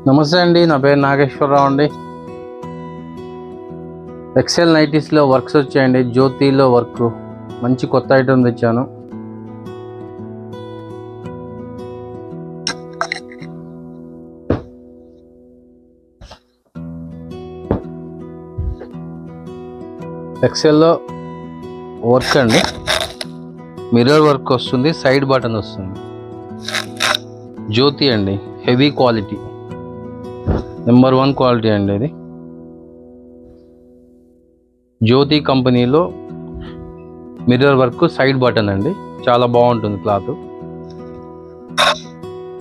నమస్తే అండి, నా పేరు నాగేశ్వరరావు అండి. ఎక్సెల్ నైటీస్లో వర్క్స్ వచ్చాయండి. జ్యోతిలో వర్క్ మంచి కొత్త ఐటమ్ తెచ్చాను. ఎక్సెల్లో వర్క్ అండి, మిర్రర్ వర్క్ వస్తుంది, సైడ్ బటన్ వస్తుంది. జ్యోతి అండి, హెవీ క్వాలిటీ, నెంబర్ 1 క్వాలిటీ అండి. ఇది జ్యోతి కంపెనీలో మిర్రర్ వర్క్, సైడ్ బటన్ అండి. చాలా బాగుంటుంది క్లాత్.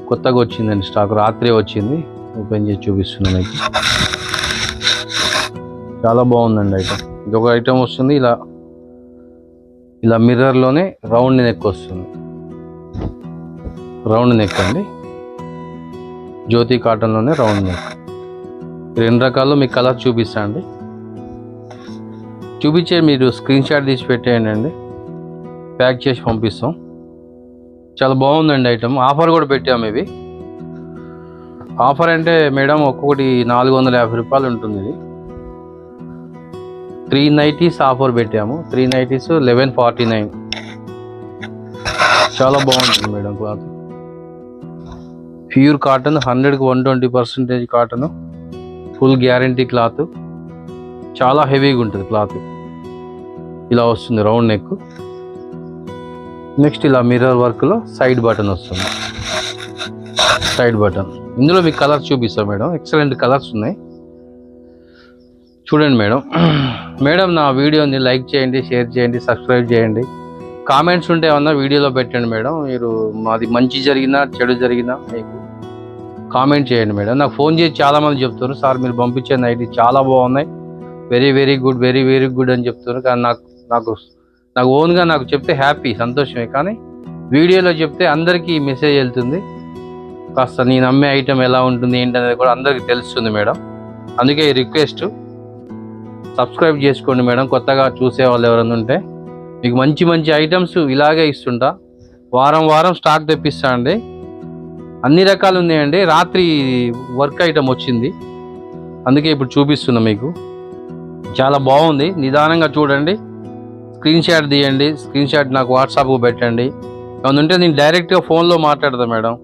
కొత్తగా వచ్చిందండి స్టాక్, రాత్రి వచ్చింది. ఓపెన్ చేసి చూపిస్తున్నాను మీకు. చాలా బాగుందండి ఐటమ్. ఇది ఒక ఐటమ్ వస్తుంది, ఇలా మిర్రర్లోనే రౌండ్ నెక్ వస్తుంది. రౌండ్ నెక్ అండి, జ్యోతి కాటన్లోనే రౌండ్ నెక్. 2 రకాలు మీకు కలర్ చూపిస్తా అండి. చూపించే మీరు స్క్రీన్ షాట్ తీసి పెట్టేయండి అండి, ప్యాక్ చేసి పంపిస్తాం. చాలా బాగుందండి ఐటమ్. ఆఫర్ కూడా పెట్టాము. ఇవి ఆఫర్ అంటే మేడం ఒక్కొక్కటి 450 రూపాయలు ఉంటుంది. ఇది 3 నైటీస్ ఆఫర్ పెట్టాము. 3 నైటీస్ 1149. చాలా బాగుంటుంది మేడం క్లాత్. ప్యూర్ కాటన్, 100కి 120% కాటన్, ఫుల్ గ్యారంటీ క్లాత్. చాలా హెవీగా ఉంటుంది క్లాత్. ఇలా వస్తుంది రౌండ్ నెక్. నెక్స్ట్ ఇలా మిర్రర్ వర్క్లో సైడ్ బటన్ వస్తుంది. సైడ్ బటన్ ఇందులో మీకు కలర్స్ చూపిస్తాం మేడం. ఎక్సలెంట్ కలర్స్ ఉన్నాయి, చూడండి మేడం. మేడం నా వీడియోని లైక్ చేయండి, షేర్ చేయండి, సబ్స్క్రైబ్ చేయండి. కామెంట్స్ ఉంటే ఏమన్నా వీడియోలో పెట్టండి మేడం. మీరు మాది మంచి జరిగినా చెడు జరిగినా మీకు కామెంట్ చేయండి మేడం. నాకు ఫోన్ చేసి చాలామంది చెప్తున్నారు, సార్ మీరు పంపించే నైటీ చాలా బాగున్నాయి, very very good, very very good అని చెప్తున్నారు. కానీ నాకు ఓన్గా నాకు చెప్తే హ్యాపీ, సంతోషమే. కానీ వీడియోలో చెప్తే అందరికీ మెసేజ్ వెళ్తుంది, కాస్త నేను అమ్మే ఐటెం ఎలా ఉంటుంది ఏంటనేది కూడా అందరికీ తెలుస్తుంది మేడం. అందుకే ఈ రిక్వెస్ట్, సబ్స్క్రైబ్ చేసుకోండి మేడం. కొత్తగా చూసే వాళ్ళు ఎవరైనా ఉంటే మీకు మంచి మంచి ఐటమ్స్ ఇలాగే ఇస్తుంటా. వారం వారం స్టాక్ తెప్పిస్తా అండి. అన్ని రకాలు ఉన్నాయండి. రాత్రి వర్క్ ఐటమ్ వచ్చింది, అందుకే ఇప్పుడు చూపిస్తున్నా మీకు. చాలా బాగుంది, నిదానంగా చూడండి. స్క్రీన్ షాట్ తీయండి, స్క్రీన్ షాట్ నాకు వాట్సాప్కు పెట్టండి. ఏమన్నా ఉంటే నేను డైరెక్ట్గా ఫోన్లో మాట్లాడతాను మేడం.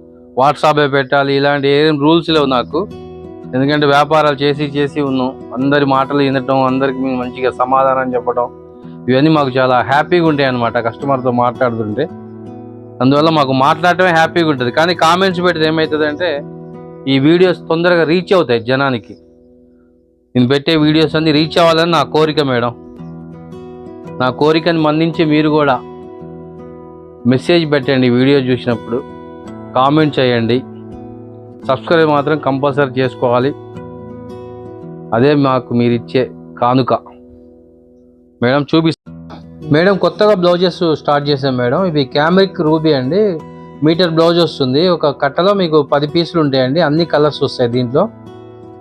వాట్సాపే పెట్టాలి ఇలాంటి ఏం రూల్స్ లేవు నాకు. ఎందుకంటే వ్యాపారాలు చేసి ఉన్నాం. అందరి మాటలు వినటం, అందరికి మేము మంచిగా సమాధానం చెప్పడం, ఇవన్నీ మాకు చాలా హ్యాపీగా ఉంటాయి అన్నమాట కస్టమర్తో మాట్లాడుతుంటే. అందువల్ల మాకు మాట్లాడటమే హ్యాపీగా ఉంటుంది. కానీ కామెంట్స్ పెడితే ఏమవుతుందంటే ఈ వీడియోస్ తొందరగా రీచ్ అవుతాయి జనానికి. నేను పెట్టే వీడియోస్ అన్నీ రీచ్ అవ్వాలని నా కోరిక మేడం. నా కోరికని మన్నించి మీరు కూడా మెసేజ్ పెట్టండి, వీడియో చూసినప్పుడు కామెంట్ చేయండి. సబ్స్క్రైబ్ మాత్రం కంపల్సరీ చేసుకోవాలి. అదే మాకు మీరు ఇచ్చే కానుక మేడం. మేడం కొత్తగా బ్లౌజెస్ స్టార్ట్ చేసాం మేడం. ఇవి క్యామ్రిక్ రూబీ అండి. మీటర్ బ్లౌజ్ వస్తుంది. ఒక కట్టలో మీకు 10 పీసులు ఉంటాయండి. అన్ని కలర్స్ వస్తాయి దీంట్లో.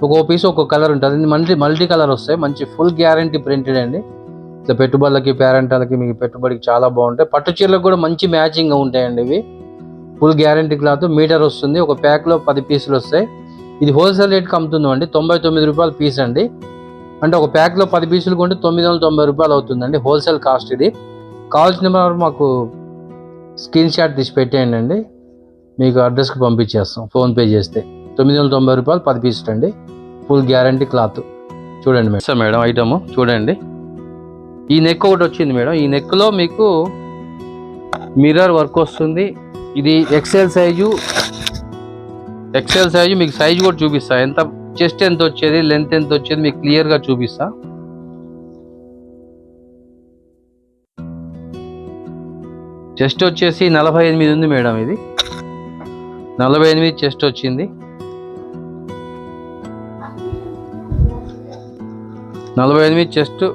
ఒక్కో పీస్ ఒక్కో కలర్ ఉంటుంది. మల్టీ కలర్ వస్తాయి. మంచి ఫుల్ గ్యారంటీ ప్రింటెడ్ అండి. ఇట్లా పెట్టుబడులకి, పేరెంటాలకి, మీకు పెట్టుబడికి చాలా బాగుంటాయి. పట్టు చీరలకు కూడా మంచి మ్యాచింగ్గా ఉంటాయండి ఇవి. Full guarantee cloth. మీటర్ వస్తుంది. ఒక ప్యాక్లో 10 పీసులు వస్తాయి. ఇది హోల్సేల్ రేట్కి అమ్ముతున్నాం అండి. 99 రూపాయలు పీస్ అండి. అంటే ఒక ప్యాక్లో 10 పీసులు కొంటే 990 రూపాయలు అవుతుందండి హోల్సేల్ కాస్ట్. ఇది కావాల్సిన మాకు స్క్రీన్ షాట్ తీసి పెట్టేయండి అండి, మీకు అడ్రస్కి పంపించేస్తాం ఫోన్పే చేస్తే. 990 రూపాయలు 10 పీసులు అండి. Full guarantee cloth. చూడండి మేడం ఐటమ్ చూడండి. ఈ నెక్ ఒకటి వచ్చింది మేడం. ఈ నెక్లో మీకు మిర్రర్ వర్క్ వస్తుంది. ఇది ఎక్సెల్ సైజు మీకు సైజు కూడా చూపిస్తా. ఎంత చెస్ట్ ఎంత వచ్చేది, లెంత్ ఎంత వచ్చేది మీకు క్లియర్గా చూపిస్తా. చెస్ట్ వచ్చేసి 48 ఉంది మేడం. ఇది 48 చెస్ట్ వచ్చింది. 48 చెస్ట్.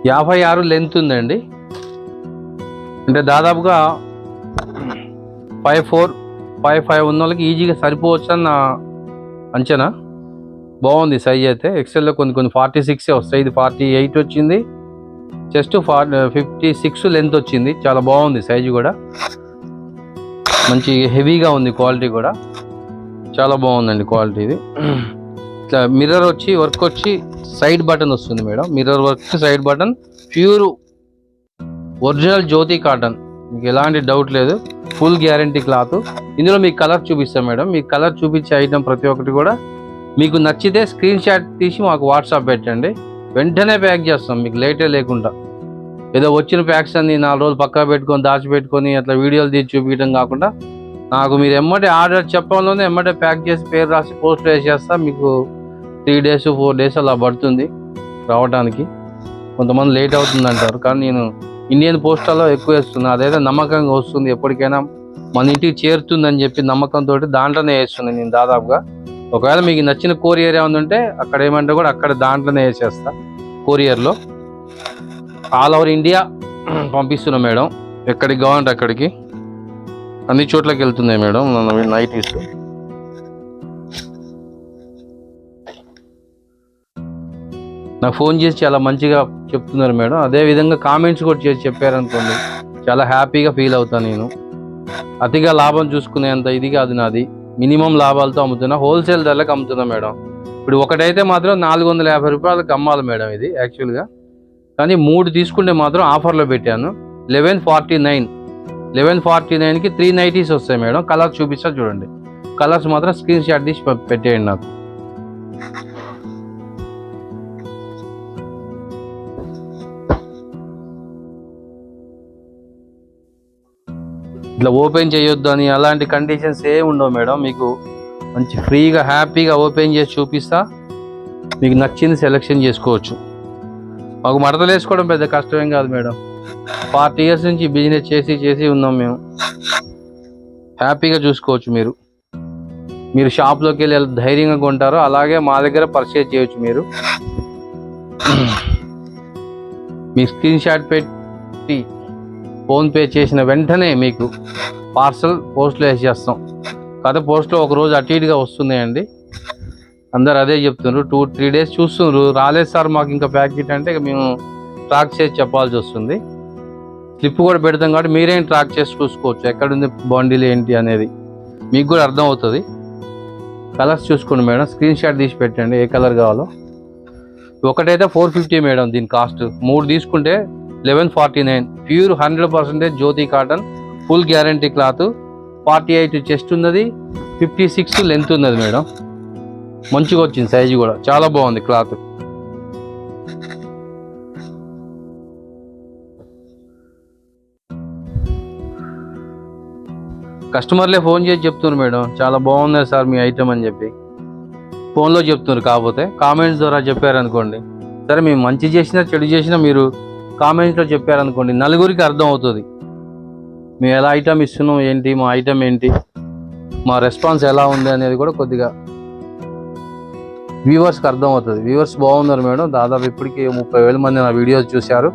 యాభై 56 లెంత్ ఉందండి. అంటే దాదాపుగా 54, 55 ఉన్న వాళ్ళకి ఈజీగా సరిపోవచ్చు అని నా అంచనా. బాగుంది సైజ్ అయితే. ఎక్సెల్లో కొన్ని 46 వస్తాయి, ఇది 48 వచ్చింది. చెస్ట్ 56 లెంత్ వచ్చింది. చాలా బాగుంది సైజు కూడా, మంచి హెవీగా ఉంది. క్వాలిటీ కూడా చాలా బాగుందండి క్వాలిటీ. ఇది ఇట్లా మిర్రర్ వచ్చి వర్క్ వచ్చి సైడ్ బటన్ వస్తుంది madam. Mirror work side button, pure original Jyoti cotton, మీకు ఎలాంటి డౌట్ లేదు. Full guarantee cloth. ఇందులో మీకు కలర్ చూపిస్తాం మేడం. మీకు కలర్ చూపించే ఐటమ్ ప్రతి ఒక్కటి కూడా మీకు నచ్చితే స్క్రీన్ షాట్ తీసి మాకు వాట్సాప్ పెట్టండి, వెంటనే ప్యాక్ చేస్తాం మీకు లేటే లేకుండా. ఏదో వచ్చిన ప్యాక్స్ అన్ని 4 రోజులు పక్కా పెట్టుకొని దాచిపెట్టుకొని అట్లా వీడియోలు తీసి చూపించడం కాకుండా, నాకు మీరు ఎమ్మటే ఆర్డర్ చెప్పడంలోనే ఎమ్మటే ప్యాక్ చేసి పేరు రాసి పోస్ట్లో వేసేస్తా. మీకు 3 days 4 days అలా పడుతుంది రావడానికి. కొంతమంది లేట్ అవుతుంది అంటారు, కానీ నేను ఇండియన్ పోస్టాల్లో ఎక్కువ వేస్తున్నా. అదైతే నమ్మకంగా వస్తుంది, ఎప్పటికైనా మన ఇంటికి చేరుతుందని చెప్పి నమ్మకంతో దాంట్లోనే వేస్తున్నాను నేను దాదాపుగా. ఒకవేళ మీకు నచ్చిన కొరియర్ ఏమైనా ఉంటే అక్కడ ఏమంటే కూడా అక్కడ దాంట్లోనే వేసేస్తా. కొరియర్లో ఆల్ ఓవర్ ఇండియా పంపిస్తున్నాం మేడం. ఎక్కడికి కావాలంటే అక్కడికి అన్ని చోట్లకి వెళ్తున్నాయి మేడం నైటీస్. నాకు ఫోన్ చేసి చాలా మంచిగా చెప్తున్నారు మేడం. అదేవిధంగా కామెంట్స్ కూడా చేసి చెప్పారనుకోండి, చాలా హ్యాపీగా ఫీల్ అవుతాను నేను. అతిగా లాభం చూసుకునేంత ఇది కాదు నాది, మినిమం లాభాలతో అమ్ముతున్నా, హోల్సేల్ ధరలకు అమ్ముతున్నా మేడం. ఇప్పుడు ఒకటైతే మాత్రం 450 రూపాయలకు అమ్మాలి మేడం ఇది యాక్చువల్గా, కానీ 3 తీసుకుంటే మాత్రం ఆఫర్లో పెట్టాను. 1149, 1149కి 3 నైటీస్ వస్తాయి మేడం. కలర్స్ చూపిస్తా చూడండి. కలర్స్ మాత్రం స్క్రీన్ షాట్ తీసి పెట్టేయండి నాకు. ఇట్లా ఓపెన్ చేయొద్దు అని అలాంటి కండిషన్స్ ఏమి ఉండవు మేడం. మీకు మంచి ఫ్రీగా హ్యాపీగా ఓపెన్ చేసి చూపిస్తా, మీకు నచ్చింది సెలెక్షన్ చేసుకోవచ్చు. మాకు మడతలు వేసుకోవడం పెద్ద కష్టమేం కాదు మేడం. 40 years నుంచి బిజినెస్ చేసి ఉన్నాం మేము. హ్యాపీగా చూసుకోవచ్చు మీరు షాప్లోకి వెళ్ళి ధైర్యంగా కొంటారో అలాగే మా దగ్గర పర్చేజ్ చేయొచ్చు. మీరు మీ స్క్రీన్ షాట్ పెట్టి ఫోన్పే చేసిన వెంటనే మీకు పార్సల్ పోస్ట్లో వేసేస్తాం. కాకపోతే పోస్ట్లో ఒక రోజు అటు ఇటుగా వస్తున్నాయండి, అందరు అదే చెప్తున్నారు. 2-3 days చూస్తున్నారు, రాలేదు సార్ మాకు ఇంకా ప్యాకెట్ అంటే మేము ట్రాక్ చేసి చెప్పాల్సి వస్తుంది. స్లిప్ కూడా పెడతాం కాబట్టి మీరేం ట్రాక్ చేసి చూసుకోవచ్చు ఎక్కడుంది బాండీలు ఏంటి అనేది, మీకు కూడా అర్థం అవుతుంది. కలర్స్ చూసుకోండి మేడం, స్క్రీన్ షాట్ తీసి పెట్టండి ఏ కలర్ కావాలో. ఒకటైతే 450 మేడం దీని కాస్ట్. 3 తీసుకుంటే 1149. Pure 100% Jyoti cotton, full guarantee cloth. 48 chest ఉన్నది, 56 లెంత్ ఉన్నది మేడం. మంచిగా వచ్చింది సైజు కూడా, చాలా బాగుంది క్లాత్. కస్టమర్లే ఫోన్ చేసి చెప్తున్నారు మేడం, చాలా బాగుంది సార్ మీ ఐటమ్ అని చెప్పి ఫోన్లో చెప్తున్నారు. కాకపోతే కామెంట్స్ ద్వారా చెప్పారనుకోండి, సరే మేము మంచి చేసినా చెడు చేసినా మీరు కామెంట్స్లో చెప్పారనుకోండి, నలుగురికి అర్థం అవుతుంది మేము ఎలా ఐటమ్ ఇస్తున్నాం ఏంటి, మా ఐటమ్ ఏంటి, మా రెస్పాన్స్ ఎలా ఉంది అనేది కూడా కొద్దిగా వ్యూవర్స్కి అర్థం అవుతుంది. వ్యూవర్స్ బాగున్నారు మేడం, దాదాపు ఇప్పటికీ 30,000 మంది నా వీడియోస్ చూశారు.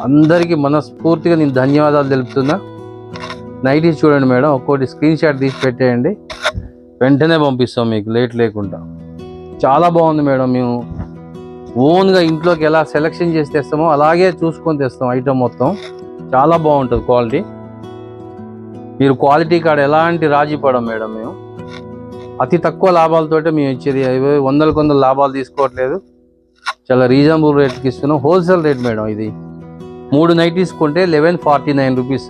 అందరికీ మనస్ఫూర్తిగా నేను ధన్యవాదాలు తెలుపుతున్నా. నైటీస్ చూడండి మేడం, ఒక్కోటి స్క్రీన్ షాట్ తీసి పెట్టేయండి, వెంటనే పంపిస్తాం మీకు లేట్ లేకుండా. చాలా బాగుంది మేడం, మేము ఓన్గా ఇంట్లోకి ఎలా సెలెక్షన్ చేసి తెస్తామో అలాగే చూసుకొని తెస్తాం ఐటమ్ మొత్తం. చాలా బాగుంటుంది క్వాలిటీ. మీరు క్వాలిటీ కాడ ఎలాంటి రాజీ పడం మేడం. మేము అతి తక్కువ లాభాలతోటే మేము ఇచ్చేది, 100 లాభాలు తీసుకోవట్లేదు, చాలా రీజనబుల్ రేట్కి ఇస్తున్నాం. హోల్సేల్ రేట్ మేడం ఇది. 3 నైటీస్ కొంటే 1149 రూపీస్.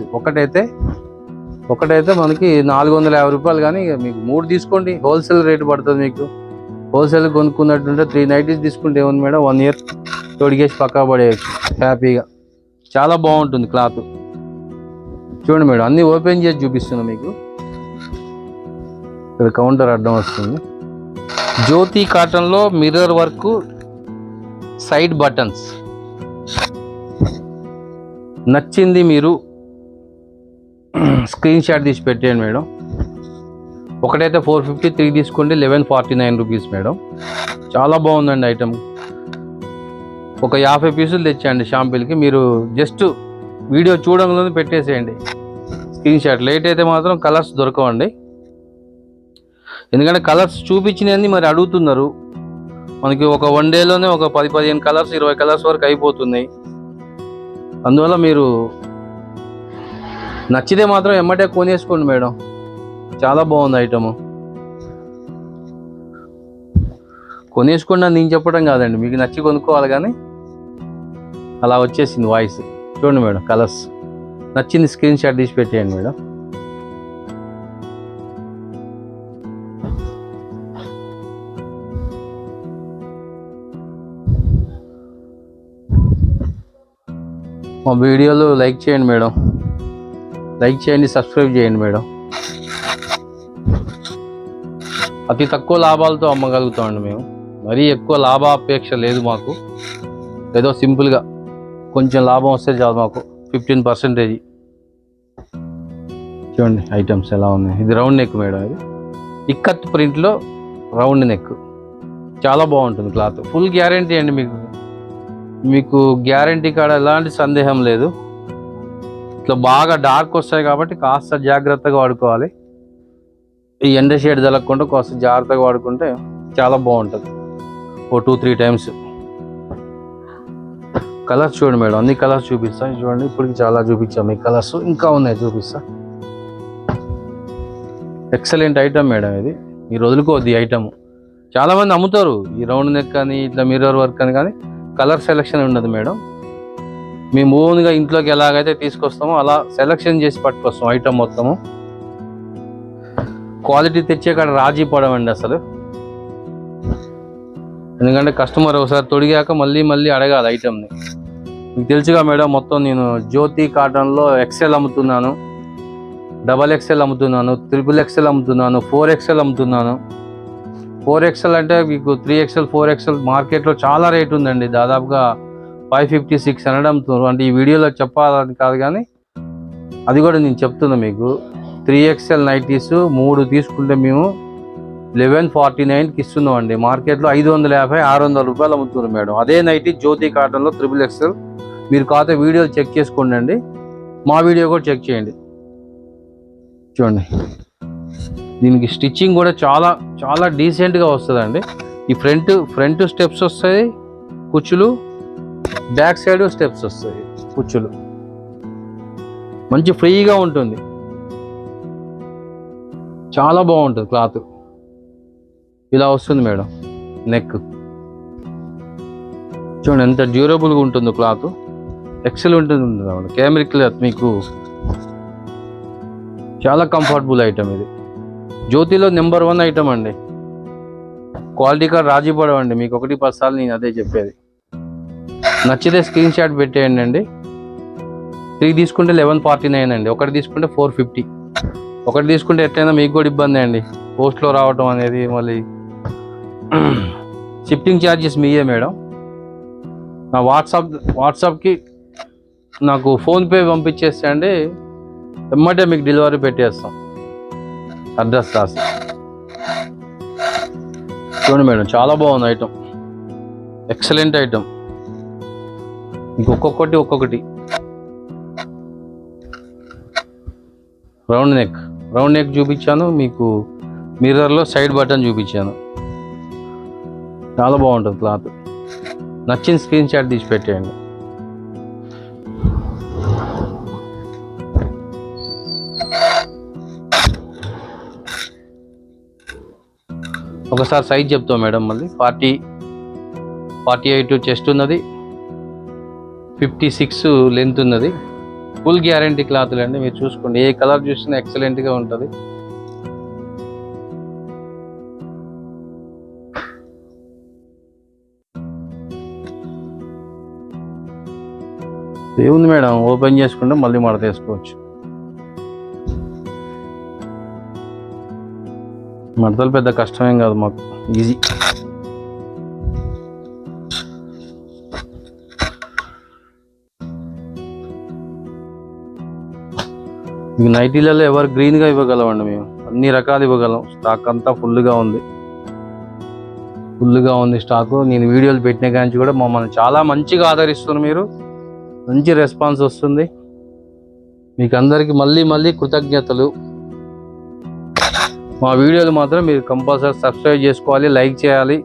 ఒకటైతే మనకి 450 రూపాయలు, కానీ మీకు 3 తీసుకోండి హోల్సేల్ రేట్ పడుతుంది మీకు. హోల్సేల్ కొనుక్కున్నట్టుంటే 3 నైటీస్ తీసుకుంటే ఏముంది మేడం, 1 year తొడిగేసి పక్కా పడేయచ్చు హ్యాపీగా. చాలా బాగుంటుంది క్లాత్. చూడండి మేడం, అన్నీ ఓపెన్ చేసి చూపిస్తున్నాం మీకు. ఇక్కడ కౌంటర్ అడ్డం వస్తుంది. జ్యోతి కాటన్లో మిర్రర్ వర్క్, సైడ్ బటన్స్. నచ్చింది మీరు స్క్రీన్ షాట్ తీసి పెట్టేయండి మేడం. ఒకటైతే 450, 3 తీసుకోండి 1149 రూపీస్ మేడం. చాలా బాగుందండి ఐటమ్. ఒక 50 పీసులు తెచ్చేయండి షాంపిల్కి. మీరు జస్ట్ వీడియో చూడంలోనే పెట్టేసేయండి స్క్రీన్ షాట్. లేట్ అయితే మాత్రం కలర్స్ దొరకవండి, ఎందుకంటే కలర్స్ చూపించినవన్నీ మరి అడుగుతున్నారు. మనకి ఒక 1 డేలోనే ఒక 10-15 కలర్స్ 20 కలర్స్ వరకు అయిపోతున్నాయి. అందువల్ల మీరు నచ్చితే మాత్రం ఎమ్మటే కొనేసుకోండి మేడం. చాలా బాగుంది ఐటమ్. కొనేసుకోండి అని నేను చెప్పడం కాదండి, మీకు నచ్చి కొనుక్కోవాలి. కానీ అలా వచ్చేసింది వాయిస్. చూడండి మేడం, కలర్స్ నచ్చింది స్క్రీన్ షాట్ తీసి పెట్టేయండి మేడం. మా వీడియోలు లైక్ చేయండి మేడం, లైక్ చేయండి, సబ్స్క్రైబ్ చేయండి మేడం. అతి తక్కువ లాభాలతో అమ్మగలుగుతామండి మేము. మరీ ఎక్కువ లాభాపేక్ష లేదు మాకు. ఏదో సింపుల్గా కొంచెం లాభం వస్తే చాలు మాకు. 15%. చూడండి ఐటమ్స్ ఎలా ఉన్నాయి. ఇది రౌండ్ నెక్ మేడం. ఇది ఇక్కత్ ప్రింట్లో రౌండ్ నెక్. చాలా బాగుంటుంది క్లాత్. ఫుల్ గ్యారంటీ అండి మీకు గ్యారంటీ కాడ ఎలాంటి సందేహం లేదు. ఇట్లా బాగా డార్క్ వస్తాయి కాబట్టి కాస్త జాగ్రత్తగా వాడుకోవాలి. ఈ ఎండ షేడ్ తగలకుండా కాస్త జాగ్రత్తగా వాడుకుంటే చాలా బాగుంటుంది. 2-3 టైమ్స్. కలర్స్ చూడండి మేడం, అన్ని కలర్స్ చూపిస్తాను. చూడండి, ఇప్పటికి చాలా చూపించాము. ఈ కలర్స్ ఇంకా ఉన్నాయి, చూపిస్తా. Excellent item madam. ఇది మీరు వదులుకోవద్దు ఈ ఐటమ్. చాలామంది అమ్ముతారు ఈ రౌండ్ నెక్ అని, ఇట్లా మిర్రర్ వర్క్ అని, కానీ కలర్ సెలెక్షన్ ఉండదు మేడం. మేము ఓన్గా ఇంట్లోకి ఎలాగైతే తీసుకొస్తామో అలా సెలెక్షన్ చేసి పట్టుకొస్తాం ఐటమ్ మొత్తము. క్వాలిటీ తెచ్చే కాడ రాజీ పడమండి అసలు. ఎందుకంటే కస్టమర్ ఒకసారి తొడిగాక మళ్ళీ అడగాలి ఐటమ్ని. మీకు తెలుసుగా మేడం, మొత్తం నేను జ్యోతి కాటన్లో XL అమ్ముతున్నాను, XXL అమ్ముతున్నాను, XXL అమ్ముతున్నాను, 4XL అమ్ముతున్నాను. 4XL అంటే మీకు 3XL 4XL మార్కెట్లో చాలా రేట్ ఉందండి. దాదాపుగా 550-600 అమ్ముతున్నారు. అంటే ఈ వీడియోలో చెప్పాలని కాదు, కానీ అది కూడా నేను చెప్తున్నా మీకు. 3XL నైటీస్ 3 తీసుకుంటే మేము 1149కి ఇస్తున్నాం అండి. మార్కెట్లో 550-600 రూపాయలు అమ్ముతున్నారు మేడం. అదే నైటీ జ్యోతి కాటన్లో XXL. మీరు కాకపోతే వీడియోలు చెక్ చేసుకోండి అండి, మా వీడియో కూడా చెక్ చేయండి. చూడండి, దీనికి స్టిచ్చింగ్ కూడా చాలా చాలా డీసెంట్గా వస్తుందండి. ఈ ఫ్రంట్ స్టెప్స్ వస్తాయి కుచ్చులు, బ్యాక్ సైడ్ స్టెప్స్ వస్తాయి కుచ్చులు. మంచి ఫ్రీగా ఉంటుంది, చాలా బాగుంటుంది క్లాత్. ఇలా వస్తుంది మేడం నెక్. చూడండి ఎంత డ్యూరబుల్గా ఉంటుందో క్లాత్. ఎక్సలెంట్ ఉంటుంది కెమెరిక్ క్లాత్. మీకు చాలా కంఫర్టబుల్ ఐటమ్ ఇది. జ్యోతిలో నెంబర్ 1 ఐటమ్ అండి. క్వాలిటీ కార్డ్ రాజీ పడవండి. మీకు 1-10 సార్లు నేను అదే చెప్పేది. నచ్చితే స్క్రీన్ షాట్ పెట్టేయండి అండి. 3 తీసుకుంటే 1149 అండి. 1 తీసుకుంటే 450. 1 తీసుకుంటే ఎట్లయినా మీకు కూడా ఇబ్బంది అండి, పోస్ట్లో రావటం అనేది. మళ్ళీ షిఫ్టింగ్ ఛార్జెస్ మీయే మేడం. నా వాట్సాప్కి నాకు ఫోన్పే పంపించేస్తే అండి, ఎమ్మటే మీకు డెలివరీ పెట్టేస్తాం, అడ్రస్ రాసి. చూడండి మేడం, చాలా బాగుంది ఐటమ్. Excellent item. ఒక్కొక్కటి రౌండ్ నెక్ చూపించాను మీకు. మిర్రర్లో సైడ్ బటన్ చూపించాను. చాలా బాగుంటుంది క్లాత్. నచ్చిన స్క్రీన్ షాట్ తీసి పెట్టేయండి. ఒకసారి సైజ్ చెప్తాం మేడం. మళ్ళీ 48 చెస్ట్ ఉన్నది, 56 లెంత్ ఉన్నది. ఫుల్ గ్యారంటీ క్లాత్లు అండి. మీరు చూసుకోండి, ఏ కలర్ చూసినా ఎక్సలెంట్గా ఉంటుంది. ఏముంది మేడం, ఓపెన్ చేసుకుంటే మళ్ళీ మడత వేసుకోవచ్చు. మడతలు పెద్ద కష్టమేం కాదు మాకు, ఈజీ. మీకు నైటీలలో ఎవరు గ్రీన్గా ఇవ్వగలమండి మేము. అన్ని రకాలు ఇవ్వగలం. స్టాక్ అంతా ఫుల్గా ఉంది స్టాకు. నేను వీడియోలు పెట్టిన కానీ కూడా మమ్మల్ని చాలా మంచిగా ఆదరిస్తున్నారు మీరు. మంచి రెస్పాన్స్ వస్తుంది. మీకు అందరికీ మళ్ళీ కృతజ్ఞతలు. మా వీడియోలు మాత్రం మీరు కంపల్సరీ సబ్స్క్రైబ్ చేసుకోవాలి, లైక్ చేయాలి,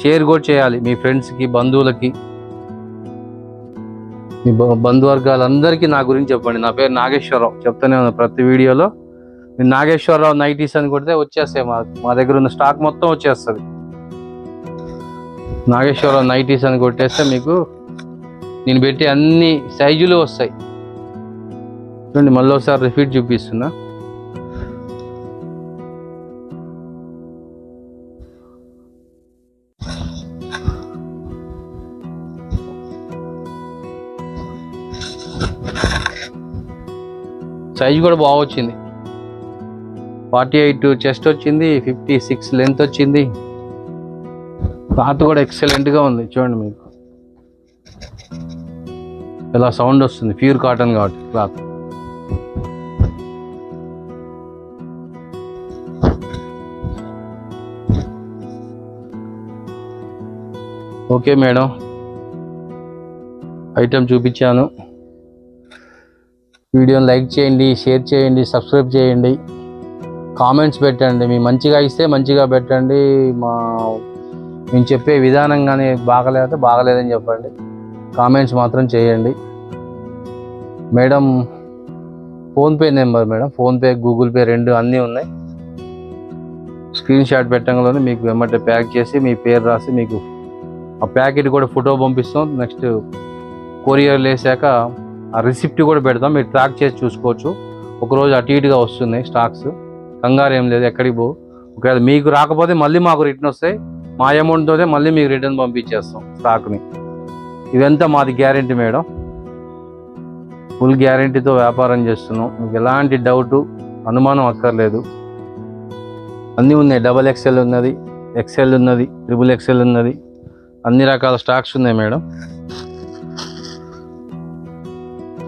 షేర్ కూడా చేయాలి మీ ఫ్రెండ్స్కి, బంధువులకి, మీ బంధువర్గాలందరికీ నా గురించి చెప్పండి. నా పేరు నాగేశ్వరరావు, చెప్తానే ఉన్నా ప్రతి వీడియోలో. మీరు నాగేశ్వరరావు నైటీస్ అని కొడితే వచ్చేస్తాయి, మా దగ్గర ఉన్న స్టాక్ మొత్తం వచ్చేస్తుంది. నాగేశ్వరరావు నైటీస్ అని కొట్టేస్తే మీకు నేను పెట్టి అన్ని సైజులు వస్తాయి. చూడండి, మళ్ళీ ఒకసారి రిపీట్ చూపిస్తున్నా. సైజు కూడా బాగా వచ్చింది. 48 చెస్ట్ వచ్చింది, 56 లెంత్ వచ్చింది. క్లాత్ కూడా ఎక్సలెంట్గా ఉంది. చూడండి మీకు ఎలా సౌండ్ వస్తుంది, ప్యూర్ కాటన్ కాబట్టి క్లాత్. ఓకే మేడం, ఐటమ్ చూపించాను. వీడియోని లైక్ చేయండి, షేర్ చేయండి, సబ్స్క్రైబ్ చేయండి, కామెంట్స్ పెట్టండి. మీ మంచిగా ఇస్తే మంచిగా పెట్టండి. మేము చెప్పే విధానంగానే బాగలేకపోతే బాగలేదని చెప్పండి. కామెంట్స్ మాత్రం చేయండి. Madam PhonePe number, madam PhonePe, Google pay రెండు అన్నీ ఉన్నాయి. స్క్రీన్ షాట్ పెట్టడంలోనే మీకు వెంబడే ప్యాక్ చేసి మీ పేరు రాసి మీకు ఆ ప్యాకెట్ కూడా ఫోటో పంపిస్తాం. నెక్స్ట్ కొరియర్లు వేసాక ఆ రిసిప్ట్ కూడా పెడతాం, మీరు ట్రాక్ చేసి చూసుకోవచ్చు. ఒకరోజు అటు ఇటుగా వస్తున్నాయి స్టాక్స్, కంగారు ఏం లేదు, ఎక్కడికి పో. ఒకవేళ మీకు రాకపోతే మళ్ళీ మాకు రిటర్న్ వస్తాయి. మా అమౌంట్తోనే మళ్ళీ మీకు రిటర్న్ పంపించేస్తాం స్టాక్ని. ఇదంతా మాది గ్యారెంటీ మేడం, ఫుల్ గ్యారెంటీతో వ్యాపారం చేస్తున్నాం. మీకు ఎలాంటి డౌటు, అనుమానం అక్కర్లేదు. అన్నీ ఉన్నాయి. XXL ఉన్నది, XL ఉన్నది, XXL ఉన్నది, అన్ని రకాల స్టాక్స్ ఉన్నాయి మేడం.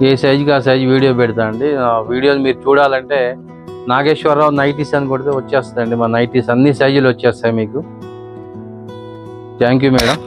ఏ సైజుకి ఆ సైజు వీడియో పెడతా అండి. ఆ వీడియోని మీరు చూడాలంటే నాగేశ్వరరావు నైటీస్ అని కొడితే వచ్చేస్తుందండి. మా నైటీస్ అన్ని సైజులు వచ్చేస్తాయి మీకు. Thank you madam.